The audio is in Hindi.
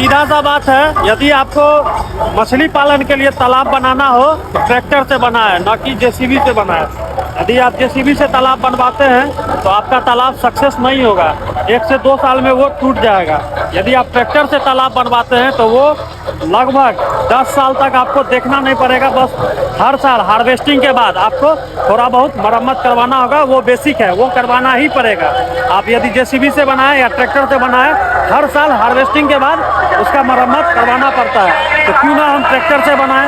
सीधा सा बात है, यदि आपको मछली पालन के लिए तालाब बनाना हो तो ट्रैक्टर से बनाए, ना कि जेसीबी से बनाए। यदि आप जेसीबी से तालाब बनवाते हैं तो आपका तालाब सक्सेस नहीं होगा, 1 से 2 साल में वो टूट जाएगा। यदि आप ट्रैक्टर से तालाब बनवाते हैं तो वो लगभग 10 साल तक आपको देखना नहीं पड़ेगा। बस हर साल हार्वेस्टिंग के बाद आपको थोड़ा बहुत मरम्मत करवाना होगा, वो बेसिक है, वो करवाना ही पड़ेगा। आप यदि जेसीबी से बनाएं या ट्रैक्टर से बनाएं, हर साल हार्वेस्टिंग के बाद उसका मरम्मत करवाना पड़ता है। तो क्यों ना हम ट्रैक्टर से बनाएं।